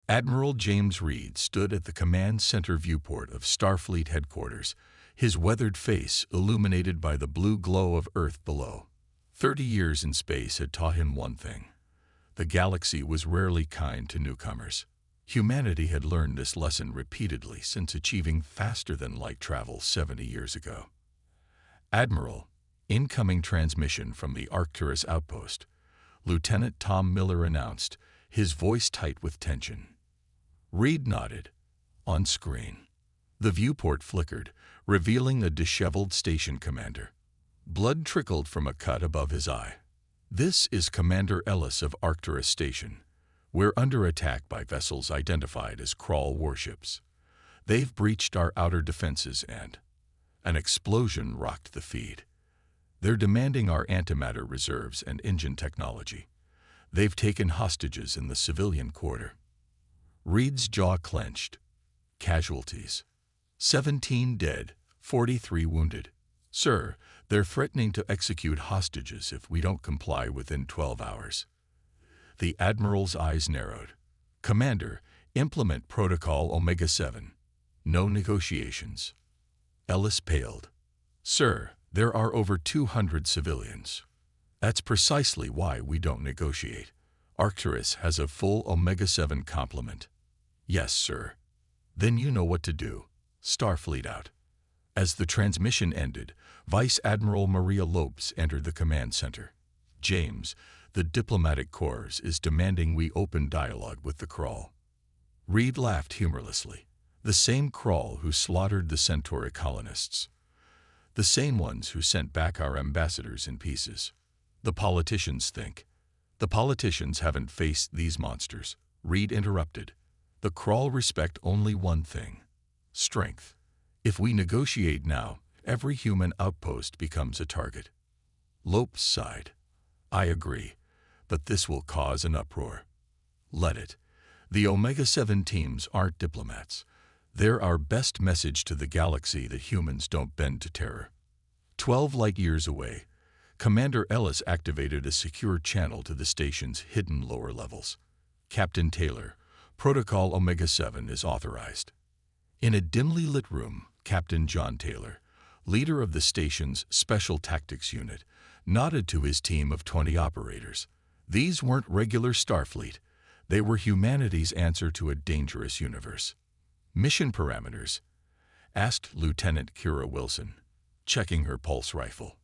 Admiral James Reed stood at the command center viewport of Starfleet headquarters, his weathered face illuminated by the blue glow of Earth below. 30 years in space had taught him one thing. The galaxy was rarely kind to newcomers. Humanity had learned this lesson repeatedly since achieving faster-than-light travel 70 years ago. Admiral, incoming transmission from the Arcturus outpost, Lieutenant Tom Miller announced, his voice tight with tension. Reed nodded. On screen, the viewport flickered, revealing a disheveled station commander. Blood trickled from a cut above his eye. This is Commander Ellis of Arcturus Station. We're under attack by vessels identified as Krall warships. They've breached our outer defenses and... An explosion rocked the feed. They're demanding our antimatter reserves and engine technology. They've taken hostages in the civilian quarter. Reed's jaw clenched. Casualties. 17 dead, 43 wounded. Sir, they're threatening to execute hostages if we don't comply within 12 hours. The Admiral's eyes narrowed. Commander, implement Protocol Omega-7. No negotiations. Ellis paled. Sir, there are over 200 civilians. That's precisely why we don't negotiate. Arcturus has a full Omega-7 complement. Yes, sir. Then you know what to do. Starfleet out. As the transmission ended, Vice Admiral Maria Lopes entered the command center. James, the diplomatic corps is demanding we open dialogue with the Krall. Reed laughed humorlessly. The same Krall who slaughtered the Centauri colonists. The same ones who sent back our ambassadors in pieces. The politicians think. The politicians haven't faced these monsters. Reed interrupted. The Krall respect only one thing. Strength. If we negotiate now, every human outpost becomes a target. Lopes sighed. I agree, but this will cause an uproar. Let it. The Omega-7 teams aren't diplomats. They're our best message to the galaxy that humans don't bend to terror. 12 light-years away, Commander Ellis activated a secure channel to the station's hidden lower levels. Captain Taylor, Protocol Omega-7 is authorized. In a dimly lit room, Captain John Taylor, leader of the station's Special Tactics Unit, nodded to his team of 20 operators. These weren't regular Starfleet. They were humanity's answer to a dangerous universe. Mission parameters? Asked Lieutenant Kira Wilson, checking her pulse rifle.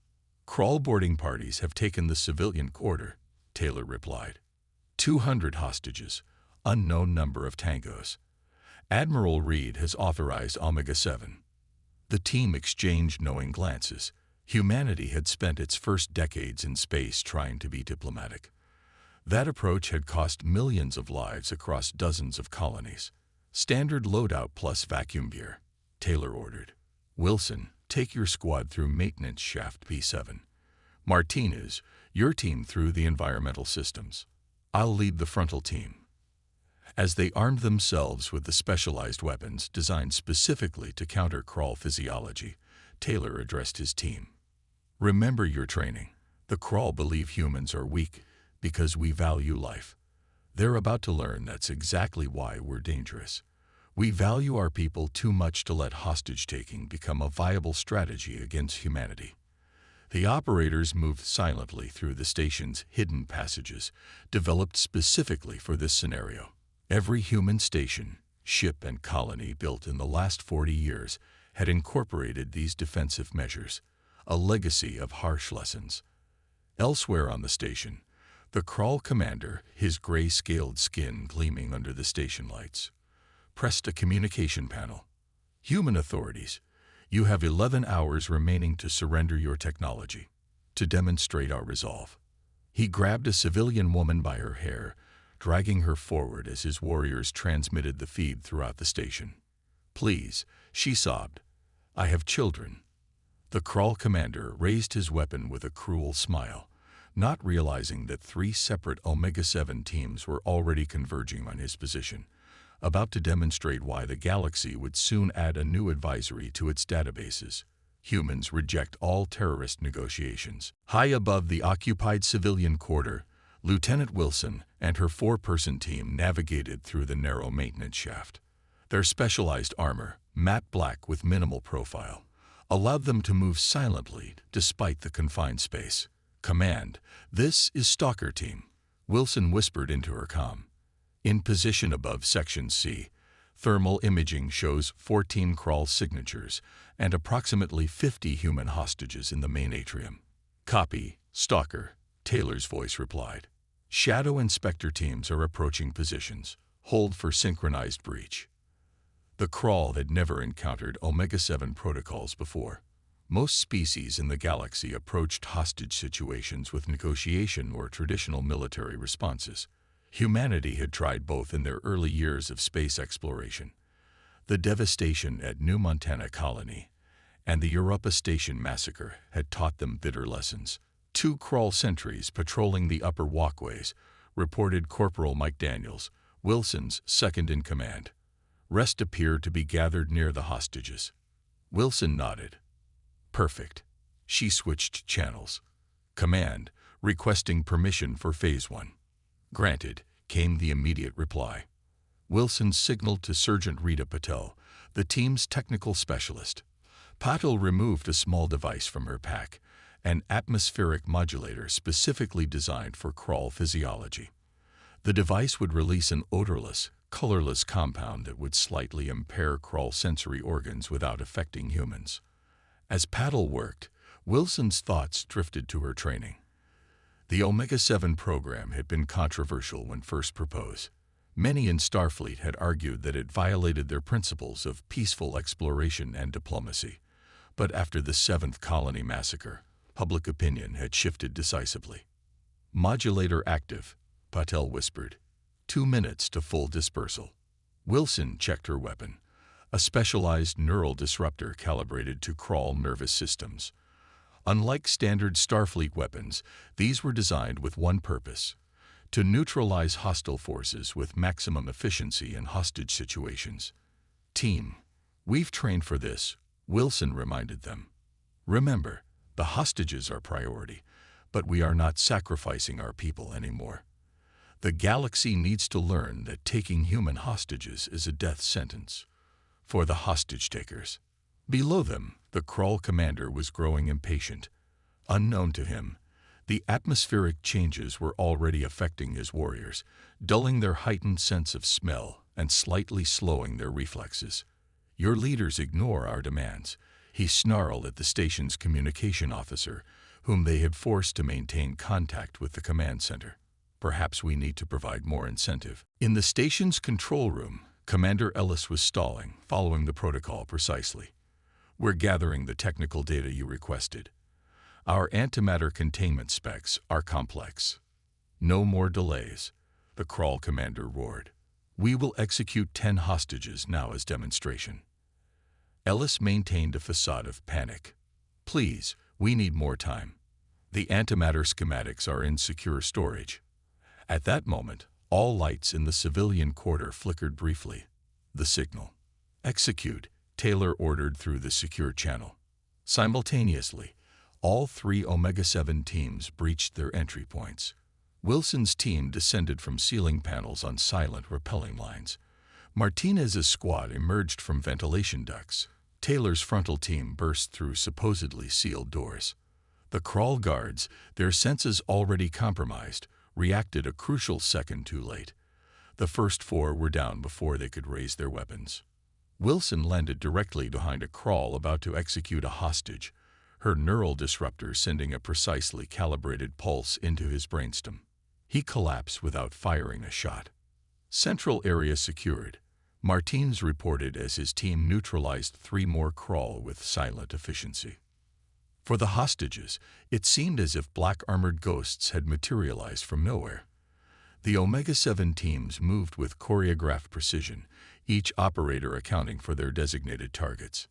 Krall boarding parties have taken the civilian quarter, Taylor replied. 200 hostages, unknown number of tangos. Admiral Reed has authorized Omega-7. The team exchanged knowing glances. Humanity had spent its first decades in space trying to be diplomatic. That approach had cost millions of lives across dozens of colonies. Standard loadout plus vacuum gear, Taylor ordered. Wilson, take your squad through maintenance shaft P7. Martinez, your team through the environmental systems. I'll lead the frontal team. As they armed themselves with the specialized weapons designed specifically to counter Krall physiology, Taylor addressed his team. Remember your training. The Krall believe humans are weak because we value life. They're about to learn that's exactly why we're dangerous. We value our people too much to let hostage-taking become a viable strategy against humanity. The operators moved silently through the station's hidden passages, developed specifically for this scenario. Every human station, ship, and colony built in the last 40 years had incorporated these defensive measures, a legacy of harsh lessons. Elsewhere on the station, the Krall commander, his gray-scaled skin gleaming under the station lights, pressed a communication panel. Human authorities, you have 11 hours remaining to surrender your technology, to demonstrate our resolve. He grabbed a civilian woman by her hair, dragging her forward as his warriors transmitted the feed throughout the station. Please, she sobbed. I have children. The Krall commander raised his weapon with a cruel smile, not realizing that 3 separate Omega-7 teams were already converging on his position, about to demonstrate why the galaxy would soon add a new advisory to its databases. Humans reject all terrorist negotiations. High above the occupied civilian quarter, Lieutenant Wilson and her four-person team navigated through the narrow maintenance shaft. Their specialized armor, matte black with minimal profile, allowed them to move silently despite the confined space. "Command, this is Stalker Team," Wilson whispered into her comm. "In position above Section C, thermal imaging shows 14 crawl signatures and approximately 50 human hostages in the main atrium." "Copy, Stalker," Taylor's voice replied. "Shadow and Spectre teams are approaching positions. Hold for synchronized breach." The crawl had never encountered Omega-7 protocols before. Most species in the galaxy approached hostage situations with negotiation or traditional military responses. Humanity had tried both in their early years of space exploration. The devastation at New Montana Colony and the Europa Station massacre had taught them bitter lessons. 2 crawl sentries patrolling the upper walkways, reported Corporal Mike Daniels, Wilson's second-in-command. Rest appeared to be gathered near the hostages. Wilson nodded. "Perfect." She switched channels. "Command, requesting permission for Phase 1. "Granted," came the immediate reply. Wilson signaled to Sergeant Rita Patel, the team's technical specialist. Patel removed a small device from her pack, an atmospheric modulator specifically designed for crawl physiology. The device would release an odorless, colorless compound that would slightly impair crawl sensory organs without affecting humans. As Patel worked, Wilson's thoughts drifted to her training. The Omega-7 program had been controversial when first proposed. Many in Starfleet had argued that it violated their principles of peaceful exploration and diplomacy. But after the 7th Colony massacre, public opinion had shifted decisively. "Modulator active," Patel whispered. 2 minutes to full dispersal. Wilson checked her weapon, a specialized neural disruptor calibrated to crawl nervous systems. Unlike standard Starfleet weapons, these were designed with one purpose: to neutralize hostile forces with maximum efficiency in hostage situations. "Team, we've trained for this," Wilson reminded them. "Remember, the hostages are priority, but we are not sacrificing our people anymore. The galaxy needs to learn that taking human hostages is a death sentence for the hostage takers." Below them, the crawl commander was growing impatient. Unknown to him, the atmospheric changes were already affecting his warriors, dulling their heightened sense of smell and slightly slowing their reflexes. "Your leaders ignore our demands," he snarled at the station's communication officer, whom they had forced to maintain contact with the command center. "Perhaps we need to provide more incentive." In the station's control room, Commander Ellis was stalling, following the protocol precisely. "We're gathering the technical data you requested. Our antimatter containment specs are complex." "No more delays," the crawl commander roared. "We will execute 10 hostages now as demonstration." Ellis maintained a facade of panic. "Please, we need more time. The antimatter schematics are in secure storage." At that moment, all lights in the civilian quarter flickered briefly. The signal. "Execute," Taylor ordered through the secure channel. Simultaneously, all 3 Omega-7 teams breached their entry points. Wilson's team descended from ceiling panels on silent rappelling lines. Martinez's squad emerged from ventilation ducts. Taylor's frontal team burst through supposedly sealed doors. The crawl guards, their senses already compromised, reacted a crucial second too late. The first 4 were down before they could raise their weapons. Wilson landed directly behind a crawl about to execute a hostage, her neural disruptor sending a precisely calibrated pulse into his brainstem. He collapsed without firing a shot. Central area secured, Martins reported as his team neutralized 3 more crawl with silent efficiency. For the hostages, it seemed as if black armored ghosts had materialized from nowhere. The Omega-7 teams moved with choreographed precision, each operator accounting for their designated targets.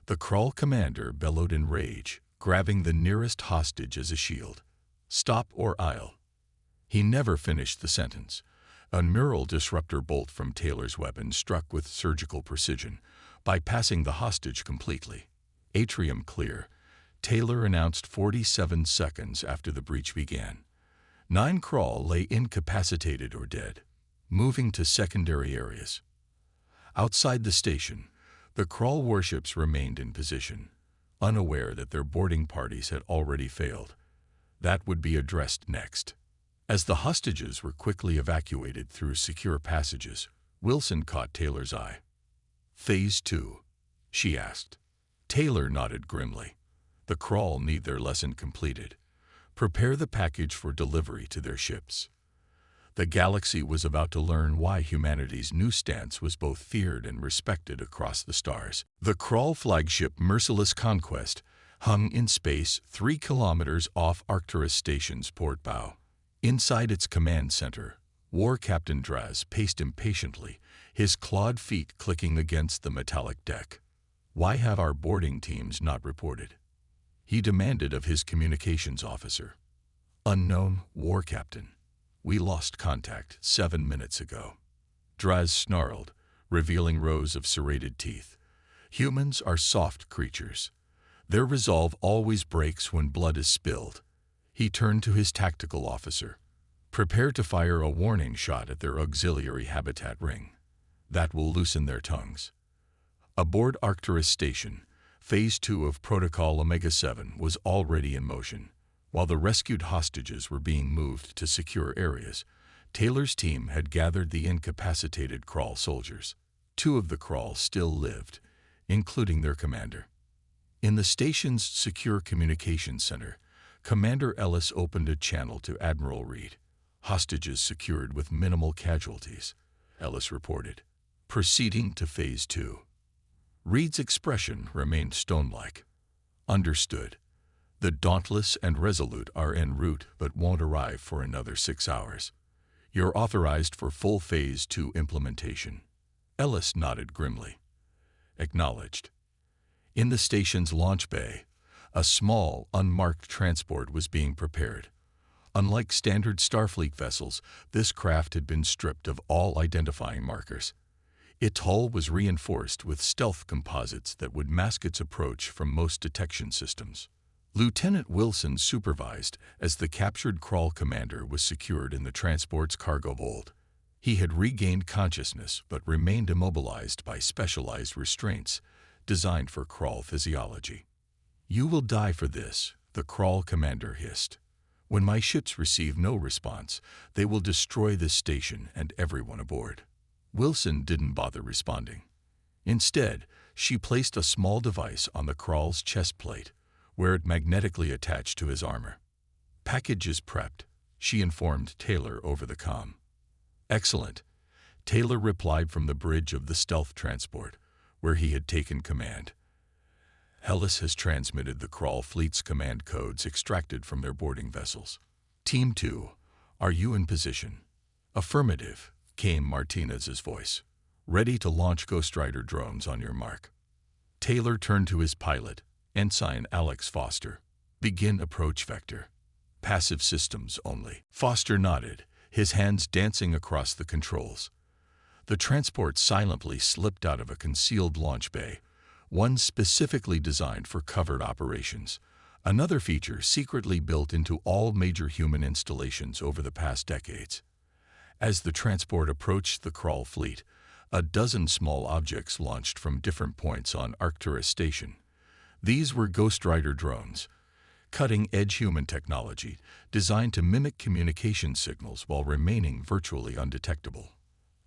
The crawl commander bellowed in rage, grabbing the nearest hostage as a shield. "Stop or I'll..." He never finished the sentence. A neural disruptor bolt from Taylor's weapon struck with surgical precision, bypassing the hostage completely. Atrium clear, Taylor announced 47 seconds after the breach began. 9 Crawl lay incapacitated or dead, moving to secondary areas. Outside the station, the Crawl warships remained in position, unaware that their boarding parties had already failed. That would be addressed next. As the hostages were quickly evacuated through secure passages, Wilson caught Taylor's eye. "Phase 2, she asked. Taylor nodded grimly. "The Crawl need their lesson completed. Prepare the package for delivery to their ships." The galaxy was about to learn why humanity's new stance was both feared and respected across the stars. The Crawl flagship Merciless Conquest hung in space 3 kilometers off Arcturus Station's port bow. Inside its command center, War Captain Draz paced impatiently, his clawed feet clicking against the metallic deck. "Why have our boarding teams not reported?" he demanded of his communications officer. "Unknown, War Captain. We lost contact 7 minutes ago." Draz snarled, revealing rows of serrated teeth. Humans are soft creatures. Their resolve always breaks when blood is spilled. He turned to his tactical officer. "Prepare to fire a warning shot at their auxiliary habitat ring. That will loosen their tongues." Aboard Arcturus Station, Phase 2 of Protocol Omega-7 was already in motion. While the rescued hostages were being moved to secure areas, Taylor's team had gathered the incapacitated Crawl soldiers. 2 of the Crawl still lived, including their commander. In the station's secure communications center, Commander Ellis opened a channel to Admiral Reed. "Hostages secured with minimal casualties," Ellis reported. "Proceeding to Phase 2. Reed's expression remained stone-like. "Understood. The Dauntless and Resolute are en route but won't arrive for another 6 hours. You're authorized for full Phase 2 implementation." Ellis nodded grimly. "Acknowledged." In the station's launch bay, a small, unmarked transport was being prepared. Unlike standard Starfleet vessels, this craft had been stripped of all identifying markers. Its hull was reinforced with stealth composites that would mask its approach from most detection systems. Lieutenant Wilson supervised as the captured Crawl commander was secured in the transport's cargo hold. He had regained consciousness but remained immobilized by specialized restraints designed for Crawl physiology. "You will die for this," the Crawl commander hissed. "When my ships receive no response, they will destroy this station and everyone aboard." Wilson didn't bother responding. Instead, she placed a small device on the Crawl's chest plate, where it magnetically attached to his armor. "Package is prepped," she informed Taylor over the comm. "Excellent," Taylor replied from the bridge of the stealth transport, where he had taken command. "Ellis has transmitted the Crawl fleet's command codes extracted from their boarding vessels. Team 2, are you in position?" "Affirmative," came Martinez's voice. "Ready to launch Ghost Rider drones on your mark." Taylor turned to his pilot, Ensign Alex Foster. "Begin approach vector. Passive systems only." Foster nodded, his hands dancing across the controls. The transport silently slipped out of a concealed launch bay, one specifically designed for covered operations, another feature secretly built into all major human installations over the past decades. As the transport approached the Crawl fleet, a dozen small objects launched from different points on Arcturus Station. These were Ghost Rider drones, cutting-edge human technology designed to mimic communication signals while remaining virtually undetectable.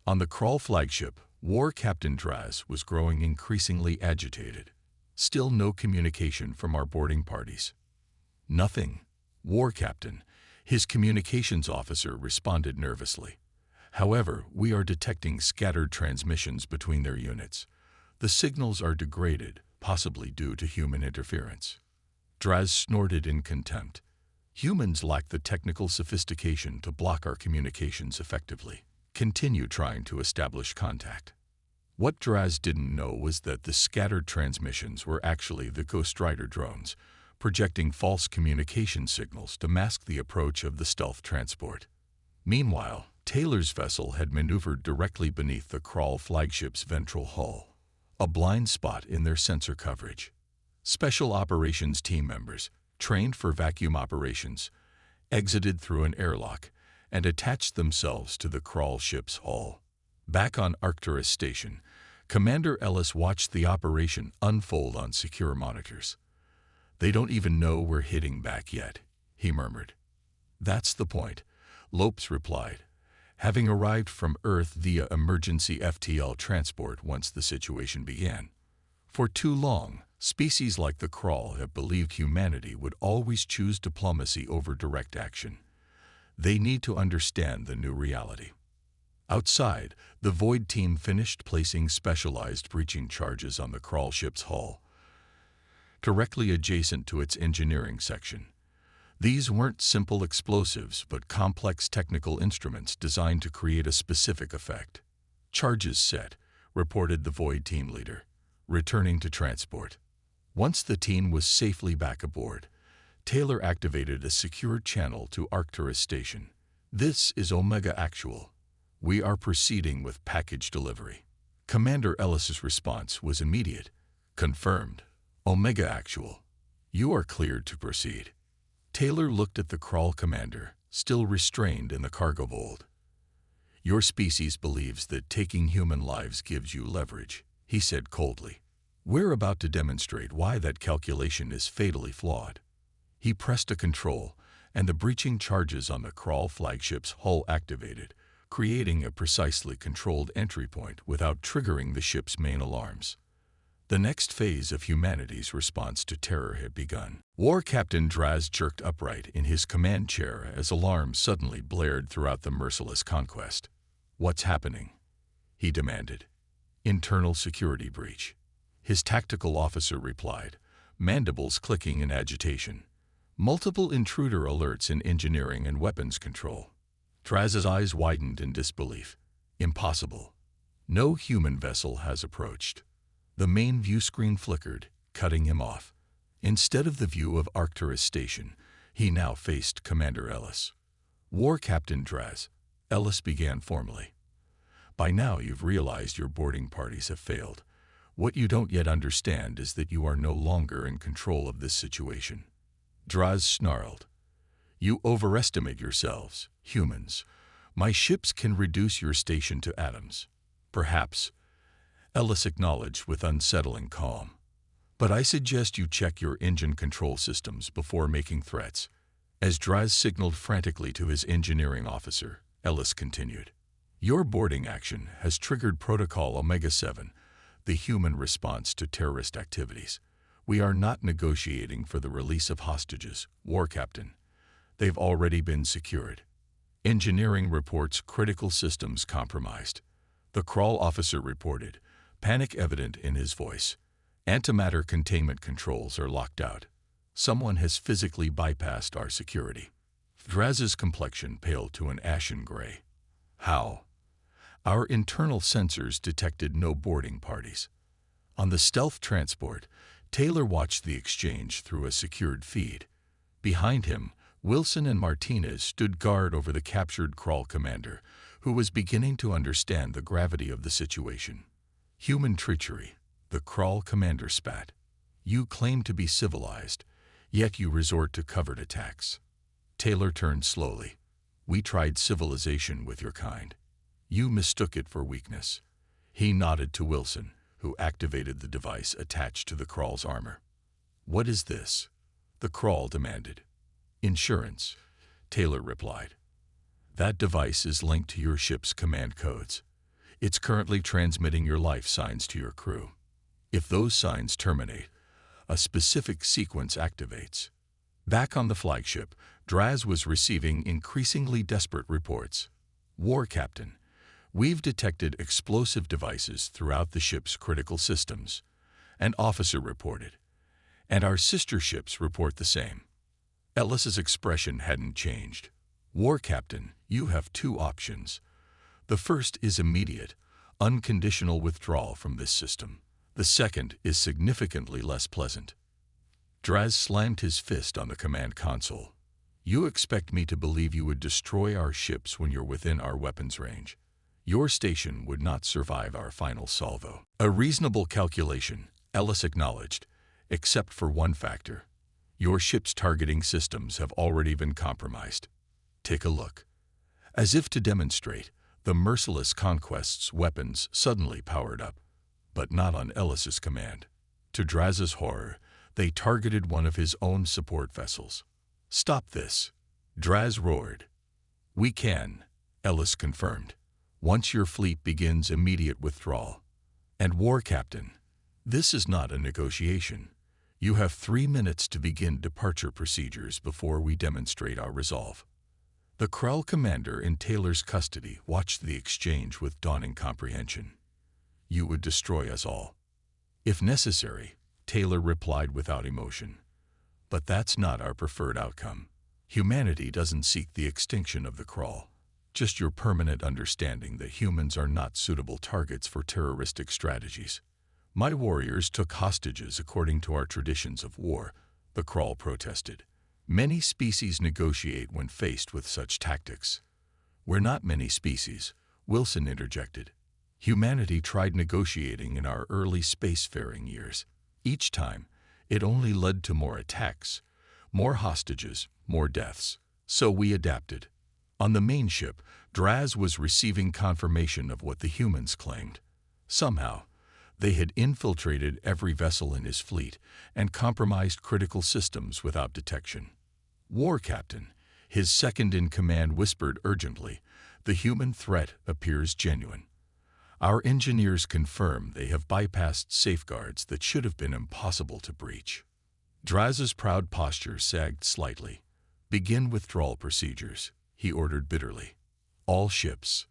On the Crawl flagship, War Captain Draz was growing increasingly agitated. "Still no communication from our boarding parties." "Nothing, War Captain," his communications officer responded nervously. "However, we are detecting scattered transmissions between their units. The signals are degraded, possibly due to human interference." Draz snorted in contempt. "Humans lack the technical sophistication to block our communications effectively. Continue trying to establish contact." What Draz didn't know was that the scattered transmissions were actually the Ghost Rider drones, projecting false communication signals to mask the approach of the stealth transport. Meanwhile, Taylor's vessel had maneuvered directly beneath the Crawl flagship's ventral hull, a blind spot in their sensor coverage. Special operations team members, trained for vacuum operations, exited through an airlock, and attached themselves to the crawl ship's hull. Back on Arcturus Station, Commander Ellis watched the operation unfold on secure monitors. "They don't even know we're hitting back yet," he murmured. "That's the point," Lopes replied, having arrived from Earth via emergency FTL transport once the situation began. "For too long, species like the Crawl have believed humanity would always choose diplomacy over direct action. They need to understand the new reality." Outside, the Void team finished placing specialized breaching charges on the Crawl ship's hull, directly adjacent to its engineering section. These weren't simple explosives, but complex technical instruments designed to create a specific effect. "Charges set," reported the Void team leader, returning to transport. Once the team was safely back aboard, Taylor activated a secure channel to Arcturus Station. "This is Omega Actual. We are proceeding with package delivery." Commander Ellis's response was immediate. "Confirmed. Omega Actual. You are cleared to proceed." Taylor looked at the Crawl commander, still restrained in the cargo hold. "Your species believes that taking human lives gives you leverage," he said coldly. "We're about to demonstrate why that calculation is fatally flawed." He pressed a control, and the breaching charges on the Crawl flagship's hull activated, creating a precisely controlled entry point without triggering the ship's main alarms. The next phase of humanity's response to terror had begun. War Captain Draz jerked upright in his command chair as alarms suddenly blared throughout the merciless conquest. "What's happening?" he demanded. "Internal security breach," his tactical officer replied, mandibles clicking in agitation. "Multiple intruder alerts in engineering and weapons control." Draz's eyes widened in disbelief. "Impossible. No human vessel has approached." The main view screen flickered, cutting him off. Instead of the view of Arcturus Station, he now faced Commander Ellis. "War Captain Draz," Ellis began formally. "By now you've realized your boarding parties have failed. What you don't yet understand is that you are no longer in control of this situation." Draz snarled. "You overestimate yourselves, humans. My ships can reduce your station to atoms. Perhaps," Ellis acknowledged with unsettling calm. "But I suggest you check your engine control systems before making threats." As Draz signaled frantically to his engineering officer, Ellis continued. "Your boarding action has triggered Protocol Omega-7, the human response to terrorist activities. We are not negotiating for the release of hostages, War Captain. They've already been secured. Engineering reports critical systems compromised." The Crawl officer reported, panic evident in his voice. "Antimatter containment controls are locked out. Someone has physically bypassed our security." Draz's complexion paled to an ashen gray. "How?" "Our internal sensors detected no boarding parties." On the stealth transport, Taylor watched the exchange through a secured feed. Behind him, Wilson and Martinez stood guard over the captured Crawl commander, who was beginning to understand the gravity of the situation. "Human treachery," the Crawl commander spat. "You claim to be civilized, yet you resort to covert attacks." Taylor turned slowly. "We tried civilization with your kind. You mistook it for weakness." He nodded to Wilson, who activated the device attached to the Crawl's armor. "What is this?" the Crawl demanded. "Insurance," Taylor replied. "That device is linked to your ship's command codes. It's currently transmitting your life signs to your crew. If those signs terminate, a specific sequence activates." Back on the flagship, Draz was receiving increasingly desperate reports. "War Captain, we've detected explosive devices throughout the ship's critical systems," an officer reported. "And our sister ships report the same." Ellis's expression hadn't changed. "War Captain, you have two options. The first is immediate, unconditional withdrawal from this system. The second is significantly less pleasant." Draz slammed his fist on the command console. "You expect me to believe you would destroy our ships when you're within our weapons range? Your station would not survive our final salvo." "A reasonable calculation," Ellis acknowledged, "except for one factor. Your ship's targeting systems have already been compromised. Take a look." As if to demonstrate, the merciless Conquest's weapons suddenly powered up, but not on Ellis's command. To Draz's horror, they targeted one of his own support vessels. "Stop this!" Draz roared. "We can," Ellis confirmed. "Once your fleet begins immediate withdrawal." "And War Captain, this is not a negotiation. You have 3 minutes to begin departure procedures before we demonstrate our resolve." The Krell commander in Taylor's custody watched the exchange with dawning comprehension. "You would destroy us all." "If necessary," Taylor replied without emotion. "But that's not our preferred outcome. Humanity doesn't seek the extinction of the Krell, just your permanent understanding that humans are not suitable targets for terroristic strategies." "My warriors took hostages according to our traditions of war," the Krell protested. "Many species negotiate when faced with such tactics." "We're not many species," Wilson interjected. "Humanity tried negotiating in our early spacefaring years. Each time, it only led to more attacks, more hostages, more deaths. So we adapted." On the main ship, Draz was receiving confirmation of what the humans claimed. Somehow, they had infiltrated every vessel in his fleet and compromised critical systems without detection. "War Captain," his second-in-command whispered urgently, "the human threat appears genuine. Our engineers confirm they have bypassed safeguards that should have been impossible to breach." Draz's proud posture sagged slightly. "Begin withdrawal procedures," he ordered bitterly. "All ships."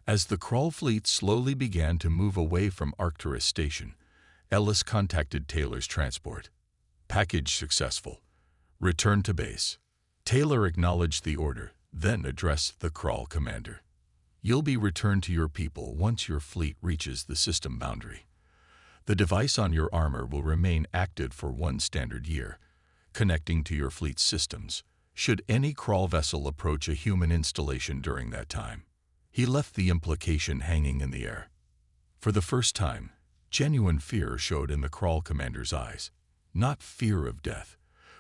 As the Krall fleet slowly began to move away from Arcturus Station, Ellis contacted Taylor's transport. "Package successful. Return to base." Taylor acknowledged the order, then addressed the Krall commander. "You'll be returned to your people once your fleet reaches the system boundary. The device on your armor will remain active for 1 standard year, connecting to your fleet's systems, should any Krall vessel approach a human installation during that time." He left the implication hanging in the air. For the first time, genuine fear showed in the Krall commander's eyes. Not fear of death,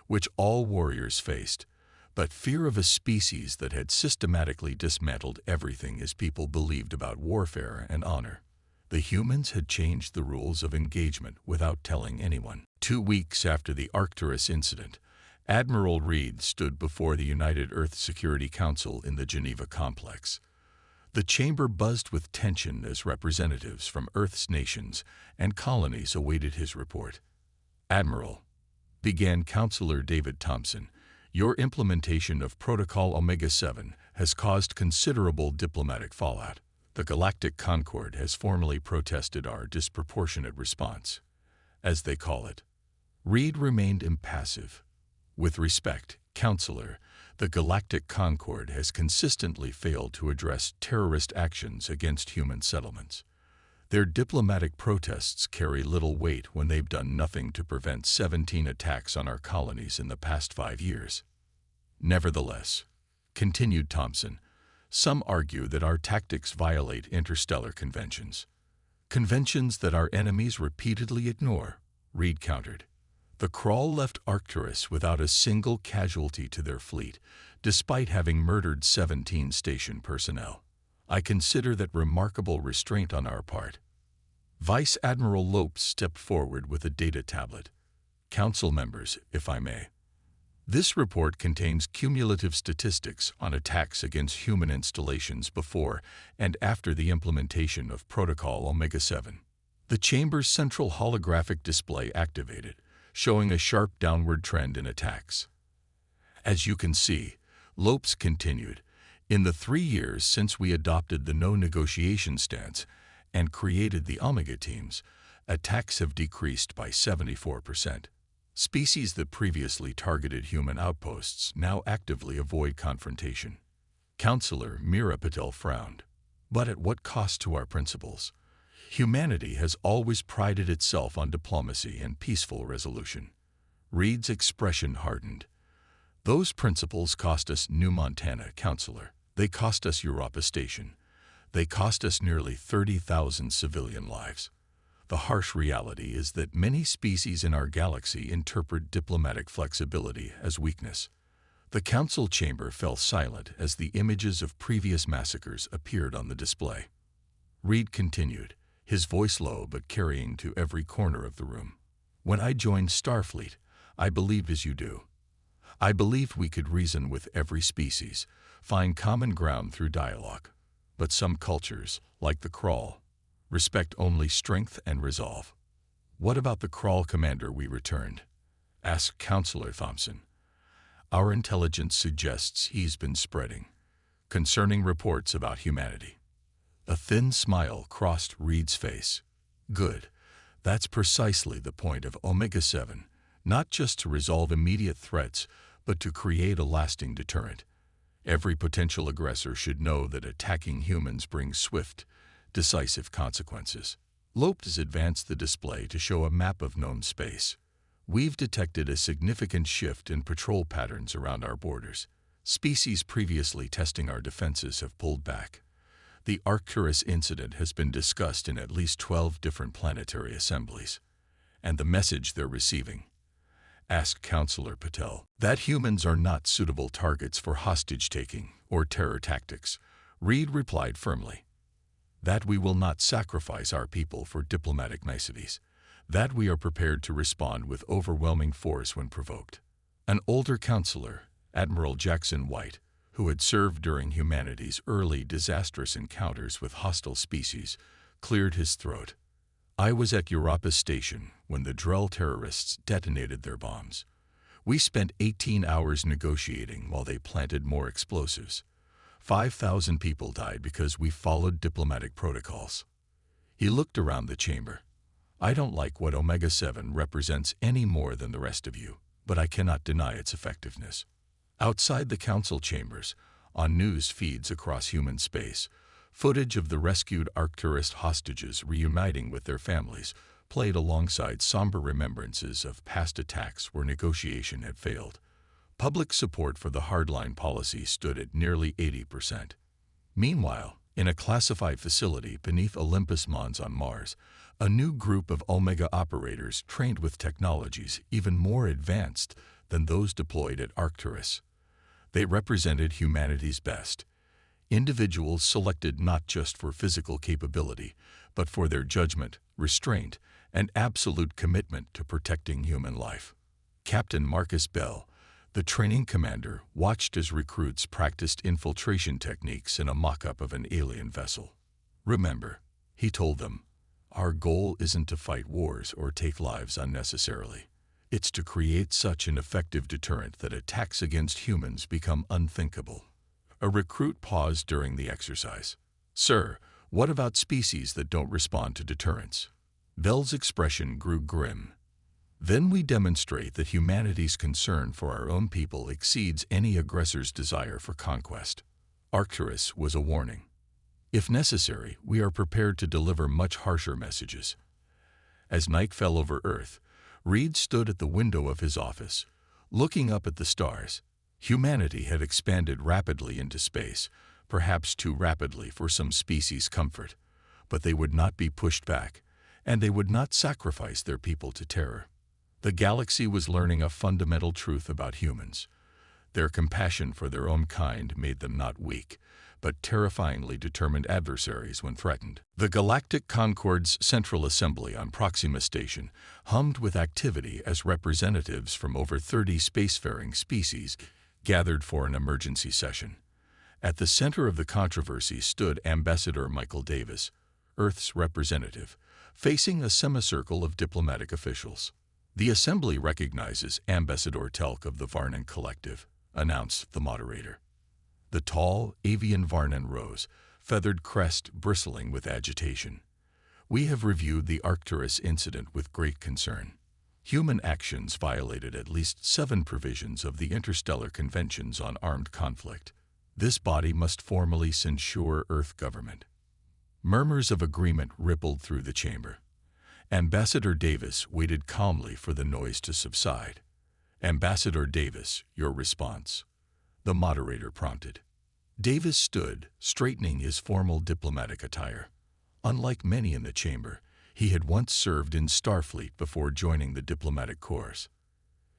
which all warriors faced, but fear of a species that had systematically dismantled everything his people believed about warfare and honor. The humans had changed the rules of engagement without telling anyone. 2 weeks after the Arcturus incident, Admiral Reed stood before the United Earth Security Council in the Geneva complex. The chamber buzzed with tension as representatives from Earth's nations and colonies awaited his report. "Admiral," began Counselor David Thompson, "your implementation of Protocol Omega-7 has caused considerable diplomatic fallout. The Galactic Concord has formally protested our disproportionate response, as they call it." Reed remained impassive. "With respect, Counselor, the Galactic Concord has consistently failed to address terrorist actions against human settlements. Their diplomatic protests carry little weight when they've done nothing to prevent 17 attacks on our colonies in the past 5 years. Nevertheless," continued Thompson, "some argue that our tactics violate interstellar conventions." "Conventions that our enemies repeatedly ignore," Reed countered. "The Krall left Arcturus without a single casualty to their fleet, despite having murdered 17 station personnel. I consider that remarkable restraint on our part." Vice Admiral Lopes stepped forward with a data tablet. "Council members, if I may. This report contains cumulative statistics on attacks against human installations before and after the implementation of Protocol Omega-7. The chamber's central holographic display activated, showing a sharp downward trend in attacks. "As you can see," Lopes continued, "in the 3 years since we adopted the no-negotiation stance and created the Omega teams, attacks have decreased by 74%. Species that previously targeted human outposts now actively avoid confrontation." Counselor Meera Patel frowned. "But at what cost to our principles? Humanity has always prided itself on diplomacy and peaceful resolution." Reed's expression hardened. "Those principles cost us New Montana, Counselor. They cost us Europa Station. They cost us nearly 30,000 civilian lives. The harsh reality is that many species in our galaxy interpret diplomatic flexibility as weakness. The council chamber fell silent as the images of previous massacres appeared on the display. Reed continued, his voice low but carrying to every corner of the room. When I joined Starfleet, I believed as you do. I believed we could reason with every species, find common ground through dialogue. But some cultures, like the Crawl, respect only strength and resolve. What about the Crawl commander we returned? Asked Counselor Thompson. Our intelligence suggests he's been spreading concerning reports about humanity. A thin smile crossed Reed's face. Good. That's precisely the point of Omega-7, not just to resolve immediate threats, but to create a lasting deterrent. Every potential aggressor should know that attacking humans brings swift, decisive consequences. Lopez advanced the display to show a map of known space. We've detected a significant shift in patrol patterns around our borders. Species previously testing our defenses have pulled back. The Arcturus incident has been discussed in at least 12 different planetary assemblies. And the message they're receiving? Asked Counselor Patel. That humans are not suitable targets for hostage-taking or terror tactics, Reed replied firmly. That we will not sacrifice our people for diplomatic niceties. That we are prepared to respond with overwhelming force when provoked. An older counselor, Admiral Jackson White, who had served during humanity's early disastrous encounters with hostile species, cleared his throat. I was at Europa Station when the Drell terrorists detonated their bombs. We spent 18 hours negotiating while they planted more explosives. 5,000 people died because we followed diplomatic protocols. He looked around the chamber. I don't like what Omega-7 represents any more than the rest of you, but I cannot deny its effectiveness. Outside the council chambers, on news feeds across human space, footage of the rescued Arcturus hostages reuniting with their families played alongside somber remembrances of past attacks where negotiation had failed. Public support for the hardline policy stood at nearly 80%. Meanwhile, in a classified facility beneath Olympus Mons on Mars, a new group of Omega operators trained with technologies even more advanced than those deployed at Arcturus. They represented humanity's best. Individuals selected not just for physical capability, but for their judgment, restraint, and absolute commitment to protecting human life. Captain Marcus Bell, the training commander, watched as recruits practiced infiltration techniques in a mock-up of an alien vessel. Remember, he told them, our goal isn't to fight wars or take lives unnecessarily. It's to create such an effective deterrent that attacks against humans become unthinkable. A recruit paused during the exercise. Sir, what about species that don't respond to deterrence? Bell's expression grew grim. Then we demonstrate that humanity's concern for our own people exceeds any aggressor's desire for conquest. Arcturus was a warning. If necessary, we are prepared to deliver much harsher messages. As night fell over Earth, Reed stood at the window of his office, looking up at the stars. Humanity had expanded rapidly into space, perhaps too rapidly for some species' comfort, but they would not be pushed back, and they would not sacrifice their people to terror. The galaxy was learning a fundamental truth about humans. Their compassion for their own kind made them not weak, but terrifyingly determined adversaries when threatened. The Galactic Concorde's Central Assembly on Proxima Station hummed with activity as representatives from over 30 spacefaring species gathered for an emergency session. At the center of the controversy stood Ambassador Michael Davis, Earth's representative, facing a semicircle of diplomatic officials. The Assembly recognizes Ambassador Telk of the Varnan Collective, announced the moderator. The tall, avian Varnan rose, feathered crest bristling with agitation. We have reviewed the Arcturus incident with great concern. Human actions violated at least 7 provisions of the Interstellar Conventions on Armed Conflict. This body must formally censure Earth government. Murmurs of agreement rippled through the chamber. Ambassador Davis waited calmly for the noise to subside. Ambassador Davis, your response, the moderator prompted. Davis stood, straightening his formal diplomatic attire. Unlike many in the chamber, He had once served in Starfleet before joining the diplomatic corps.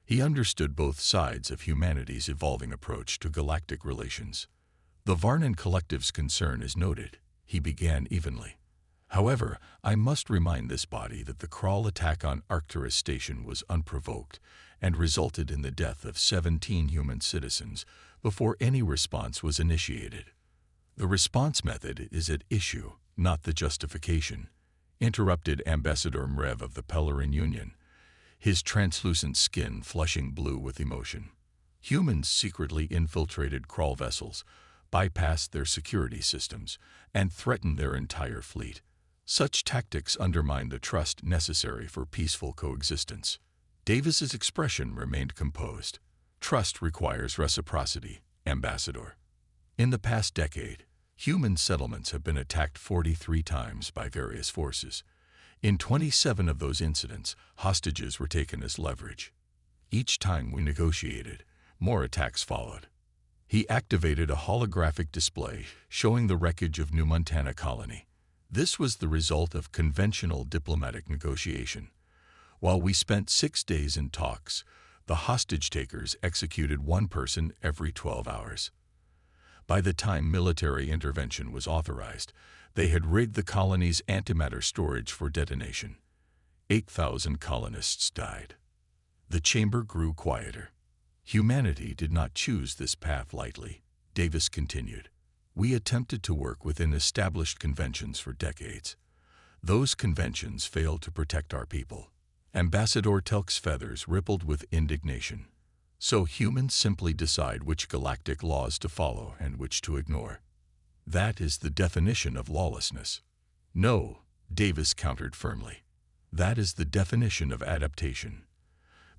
He understood both sides of humanity's evolving approach to galactic relations. The Varnan Collective's concern is noted. He began evenly. However, I must remind this body that the Krall attack on Arcturus Station was unprovoked and resulted in the death of 17 human citizens before any response was initiated. The response method is at issue, not the justification, interrupted Ambassador Mrev of the Pellerin Union, his translucent skin flushing blue with emotion. Humans secretly infiltrated Krall vessels, bypassed their security systems, and threatened their entire fleet. Such tactics undermine the trust necessary for peaceful coexistence. Davis's expression remained composed. Trust requires reciprocity, Ambassador. In the past decade, human settlements have been attacked 43 times by various forces. In 27 of those incidents, hostages were taken as leverage. Each time we negotiated, more attacks followed. He activated a holographic display showing the wreckage of New Montana colony. This was the result of conventional diplomatic negotiation. While we spent 6 days in talks, the hostage-takers executed one person every 12 hours. By the time military intervention was authorized, they had rigged the colony's antimatter storage for detonation. 8,000 colonists died. The chamber grew quieter. Humanity did not choose this path lightly, Davis continued. We attempted to work within established conventions for decades. Those conventions failed to protect our people. Ambassador Telk's feathers rippled with indignation. So humans simply decide which galactic laws to follow and which to ignore. That is the definition of lawlessness. No, Davis countered firmly. That is the definition of adaptation.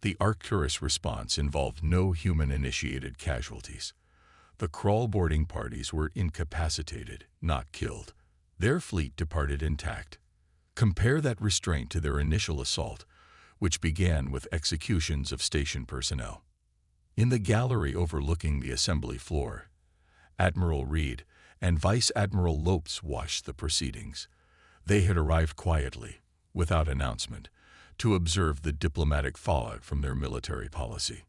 The Arcturus response involved no human-initiated casualties. The Krall boarding parties were incapacitated, not killed. Their fleet departed intact. Compare that restraint to their initial assault, which began with executions of station personnel. In the gallery overlooking the assembly floor, Admiral Reed and Vice Admiral Lopes watched the proceedings. They had arrived quietly, without announcement, to observe the diplomatic fallout from their military policy.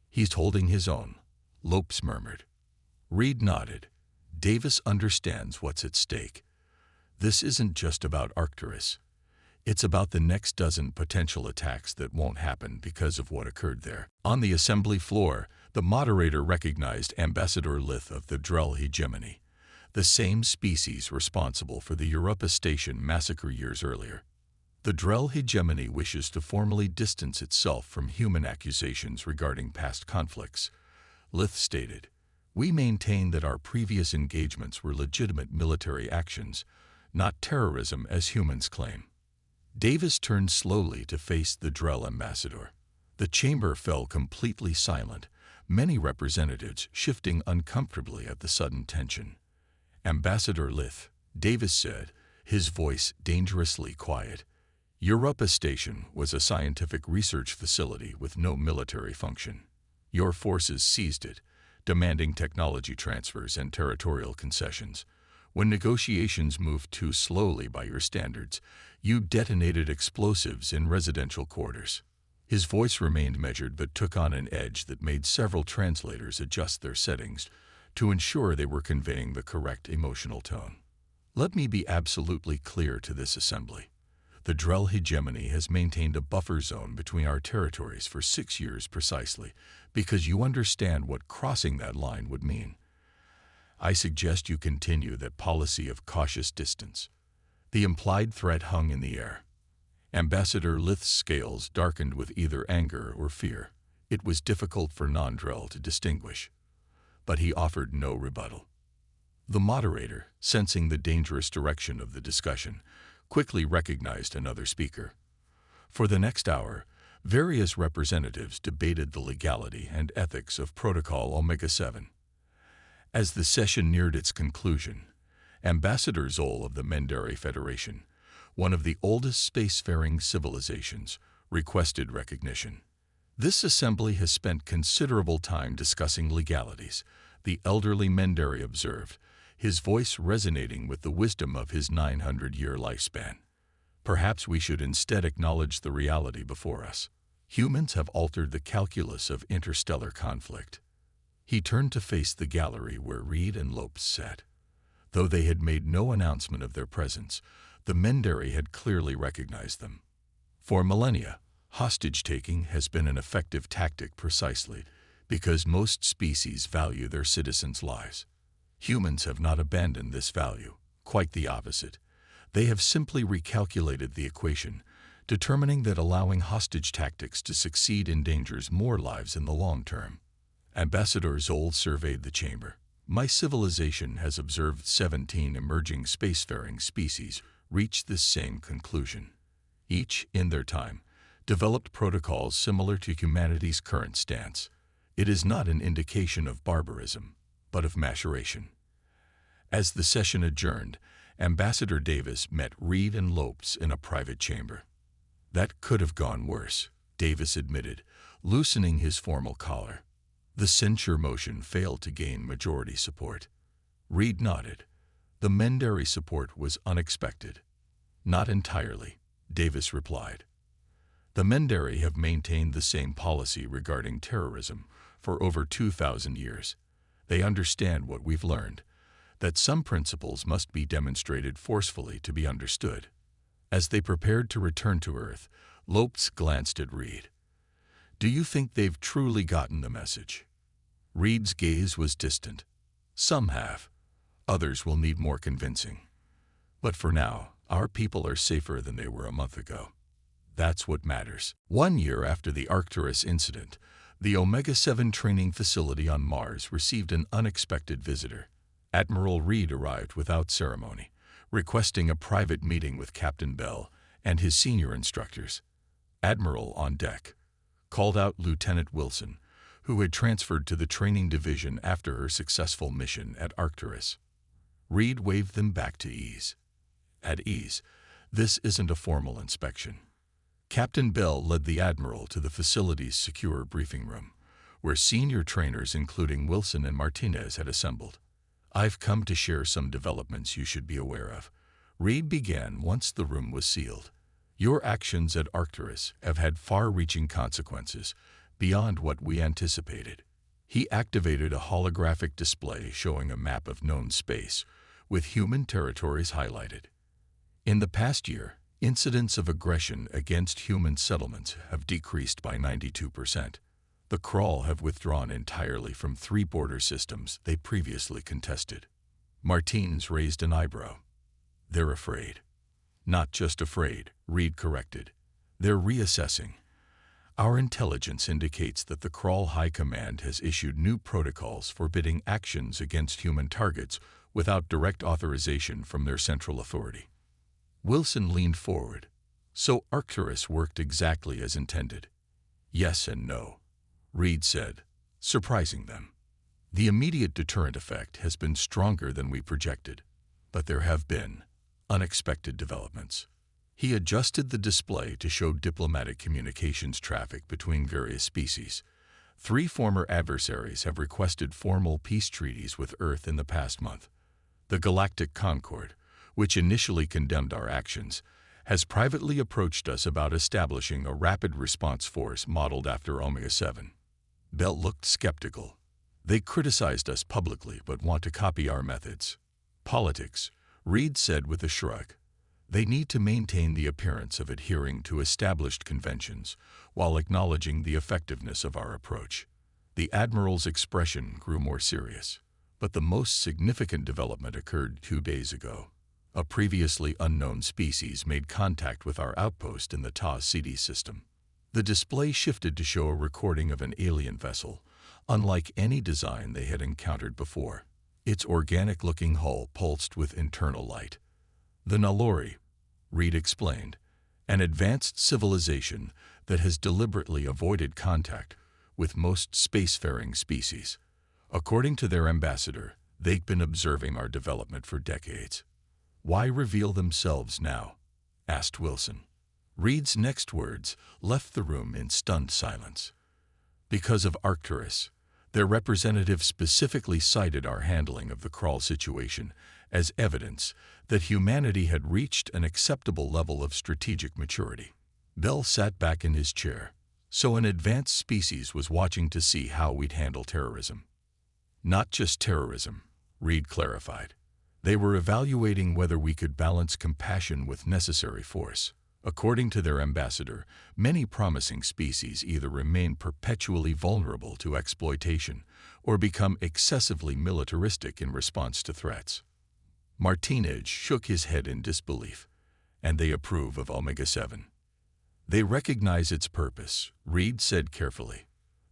He's holding his own, Lopes murmured. Reed nodded. Davis understands what's at stake. This isn't just about Arcturus. It's about the next dozen potential attacks that won't happen because of what occurred there. On the assembly floor, the moderator recognized Ambassador Lith of the Drell hegemony, the same species responsible for the Europa Station massacre years earlier. The Drell hegemony wishes to formally distance itself from human accusations regarding past conflicts. Lith stated, "We maintain that our previous engagements were legitimate military actions, not terrorism as humans claim." Davis turned slowly to face the Drell ambassador. The chamber fell completely silent, many representatives shifting uncomfortably at the sudden tension. "Ambassador Lith," Davis said, his voice dangerously quiet, "Europa Station was a scientific research facility with no military function. Your forces seized it, demanding technology transfers and territorial concessions. When negotiations moved too slowly by your standards, you detonated explosives in residential quarters." His voice remained measured but took on an edge that made several translators adjust their settings to ensure they were conveying the correct emotional tone. "Let me be absolutely clear to this assembly. The Drell hegemony has maintained a buffer zone between our territories for 6 years precisely because you understand what crossing that line would mean. I suggest you continue that policy of cautious distance." The implied threat hung in the air. Ambassador Lith's scales darkened with either anger or fear. It was difficult for non-Drell to distinguish, but he offered no rebuttal. The moderator, sensing the dangerous direction of the discussion, quickly recognized another speaker. For the next hour, various representatives debated the legality and ethics of Protocol Omega-7. As the session neared its conclusion, Ambassador Zoll of the Mendari Federation, one of the oldest spacefaring civilizations, requested recognition. "This assembly has spent considerable time discussing legalities," the elderly Mendari observed, his voice resonating with the wisdom of his 900-year lifespan. Perhaps we should instead acknowledge the reality before us. Humans have altered the calculus of interstellar conflict. He turned to face the gallery where Reed and Lopes sat. Though they had made no announcement of their presence, the Mendari had clearly recognized them. For millennia, hostage-taking has been an effective tactic precisely because most species value their citizens' lives. Humans have not abandoned this value, quite the opposite. They have simply recalculated the equation, determining that allowing hostage tactics to succeed endangers more lives in the long term. Ambassador Zoll surveyed the chamber. My civilization has observed 17 emerging spacefaring species reach this same conclusion. Each, in their time, developed protocols similar to humanity's current stance. It is not an indication of barbarism, but of maturation. As the session adjourned, Ambassador Davis met Reed and Lopes in a private chamber. That could have gone worse, Davis admitted, loosening his formal collar. The censure motion failed to gain majority support. Reed nodded. The Mendari support was unexpected. Not entirely, Davis replied. The Mendari have maintained the same policy regarding terrorism for over 2,000 years. They understand what we've learned, that some principles must be demonstrated forcefully to be understood. As they prepared to return to Earth, Lopes glanced at Reed. Do you think they've truly gotten the message? Reed's gaze was distant. Some have. Others will need more convincing. But for now, our people are safer than they were a month ago. That's what matters. 1 year after the Arcturus incident, the Omega-7 training facility on Mars received an unexpected visitor. Admiral Reed arrived without ceremony, requesting a private meeting with Captain Bell and his senior instructors. Admiral, on deck, called out Lieutenant Wilson, who had transferred to the training division after her successful mission at Arcturus. Reed waved them back to ease. At ease, this isn't a formal inspection. Captain Bell led the Admiral to the facility's secure briefing room, where senior trainers including Wilson and Martinez had assembled. I've come to share some developments you should be aware of. Reed began once the room was sealed. Your actions at Arcturus have had far-reaching consequences beyond what we anticipated. He activated a holographic display showing a map of known space, with human territories highlighted. In the past year, incidents of aggression against human settlements have decreased by 92%. The Kraul have withdrawn entirely from 3 border systems they previously contested. Martins raised an eyebrow. They're afraid. Not just afraid, Reed corrected. They're reassessing. Our intelligence indicates that the Kraul High Command has issued new protocols forbidding actions against human targets without direct authorization from their central authority. Wilson leaned forward. So Arcturus worked exactly as intended. Yes and no, Reed said, surprising them. The immediate deterrent effect has been stronger than we projected, but there have been unexpected developments. He adjusted the display to show diplomatic communications traffic between various species. 3 former adversaries have requested formal peace treaties with Earth in the past month. The Galactic Concord, which initially condemned our actions, has privately approached us about establishing a rapid response force modeled after Omega-7. Bell looked skeptical. They criticized us publicly but want to copy our methods. Politics, Reed said with a shrug. They need to maintain the appearance of adhering to established conventions while acknowledging the effectiveness of our approach. The Admiral's expression grew more serious, but the most significant development occurred 2 days ago. A previously unknown species made contact with our outpost in the Ta-Ceti system. The display shifted to show a recording of an alien vessel, unlike any design they had encountered before. Its organic-looking hull pulsed with internal light. The Nalori, Reed explained, an advanced civilization that has deliberately avoided contact with most spacefaring species. According to their ambassador, they've been observing our development for decades. Why reveal themselves now? Asked Wilson. Reed's next words left the room in stunned silence. Because of Arcturus. Their representative specifically cited our handling of the Krall situation as evidence that humanity had reached an acceptable level of strategic maturity. Bell sat back in his chair. So an advanced species was watching to see how we'd handle terrorism. Not just terrorism, Reed clarified. They were evaluating whether we could balance compassion with necessary force. According to their ambassador, many promising species either remain perpetually vulnerable to exploitation or become excessively militaristic in response to threats. Martinez shook his head in disbelief, and they approve of Omega-7. They recognize its purpose, Reed said carefully.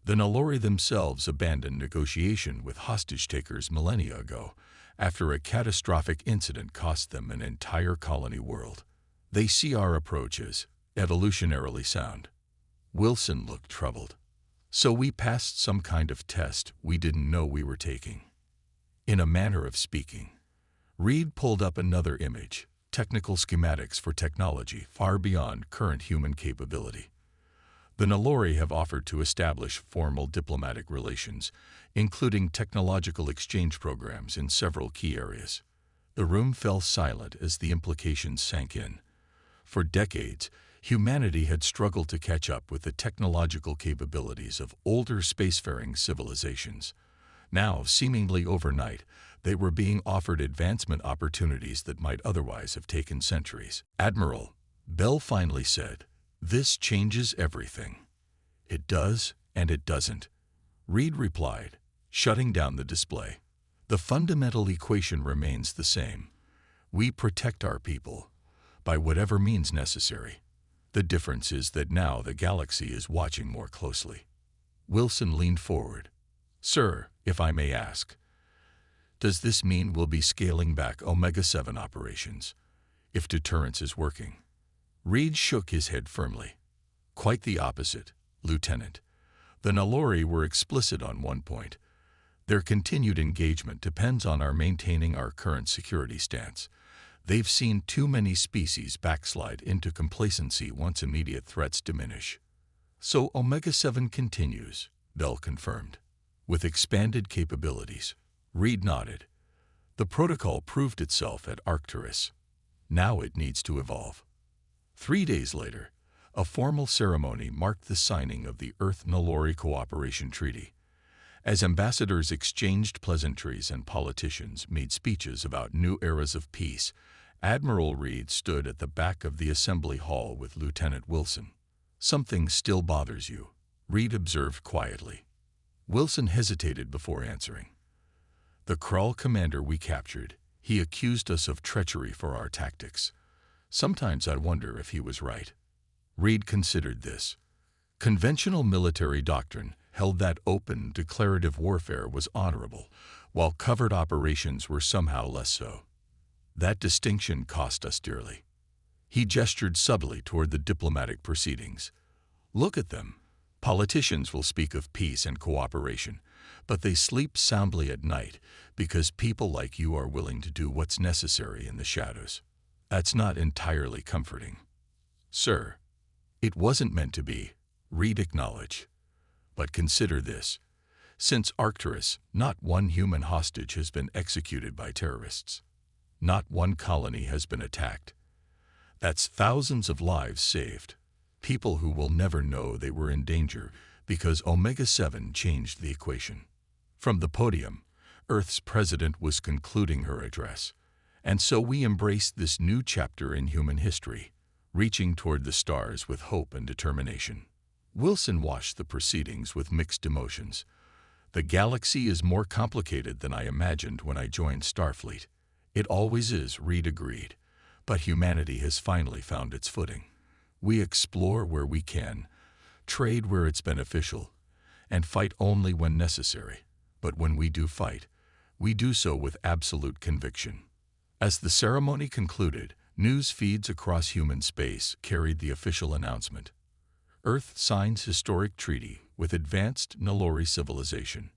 The Nalori themselves abandoned negotiation with hostage-takers millennia ago after a catastrophic incident cost them an entire colony world. They see our approach as evolutionarily sound. Wilson looked troubled. So we passed some kind of test we didn't know we were taking. In a manner of speaking, Reed pulled up another image. Technical schematics for technology far beyond current human capability. The Nalori have offered to establish formal diplomatic relations, including technological exchange programs in several key areas. The room fell silent as the implications sank in. For decades, humanity had struggled to catch up with the technological capabilities of older spacefaring civilizations. Now, seemingly overnight, they were being offered advancement opportunities that might otherwise have taken centuries. Admiral, Bell finally said, "This changes everything." "It does, and it doesn't," Reed replied, shutting down the display. "The fundamental equation remains the same. We protect our people, by whatever means necessary. The difference is that now the galaxy is watching more closely." Wilson leaned forward. "Sir, if I may ask, does this mean we'll be scaling back Omega-7 operations, if deterrence is working?" Reed shook his head firmly. "Quite the opposite, Lieutenant. The Nalori were explicit on one point. Their continued engagement depends on our maintaining our current security stance. They've seen too many species backslide into complacency once immediate threats diminish." "So Omega-7 continues," Bell confirmed, "with expanded capabilities." Reed nodded. "The protocol proved itself at Arcturus. Now it needs to evolve." 3 days later, a formal ceremony marked the signing of the Earth-Nalori Cooperation Treaty. As ambassadors exchanged pleasantries and politicians made speeches about new eras of peace, Admiral Reed stood at the back of the assembly hall with Lieutenant Wilson. "Something still bothers you," Reed observed quietly. Wilson hesitated before answering. "The Krall commander we captured, he accused us of treachery for our tactics. Sometimes I wonder if he was right." Reed considered this. Conventional military doctrine held that open, declarative warfare was honorable, while covert operations were somehow less so. That distinction cost us dearly. He gestured subtly toward the diplomatic proceedings. "Look at them. Politicians will speak of peace and cooperation, but they sleep soundly at night because people like you are willing to do what's necessary in the shadows. That's not entirely comforting." "Sir, it wasn't meant to be," Reed acknowledged. "But consider this. Since Arcturus, not one human hostage has been executed by terrorists. Not one colony has been attacked. That's thousands of lives saved. People who will never know they were in danger because Omega-7 changed the equation." From the podium, Earth's president was concluding her address. "And so we embraced this new chapter in human history, reaching toward the stars with hope and determination." Wilson watched the proceedings with mixed emotions. "The galaxy is more complicated than I imagined when I joined Starfleet." "It always is," Reed agreed. "But humanity has finally found its footing. We explore where we can, trade where it's beneficial, and fight only when necessary. But when we do fight, we do so with absolute conviction." As the ceremony concluded, news feeds across human space carried the official announcement. Earth signs historic treaty with advanced Nalori civilization.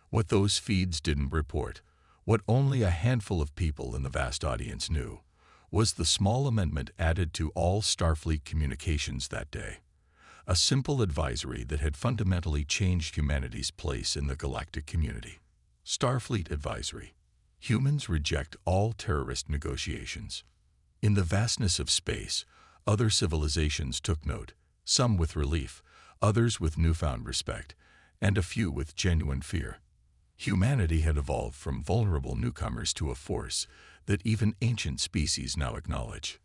What those feeds didn't report, what only a handful of people in the vast audience knew, was the small amendment added to all Starfleet communications that day. a simple advisory that had fundamentally changed humanity's place in the galactic community. Starfleet Advisory. Humans reject all terrorist negotiations. In the vastness of space, other civilizations took note, some with relief, others with newfound respect, and a few with genuine fear. Humanity had evolved from vulnerable newcomers to a force that even ancient species now acknowledge,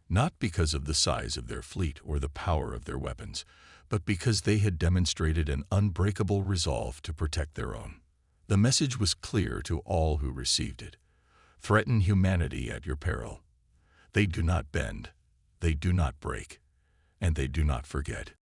not because of the size of their fleet or the power of their weapons, but because they had demonstrated an unbreakable resolve to protect their own. The message was clear to all who received it. Threaten humanity at your peril. They do not bend, they do not break, and they do not forget.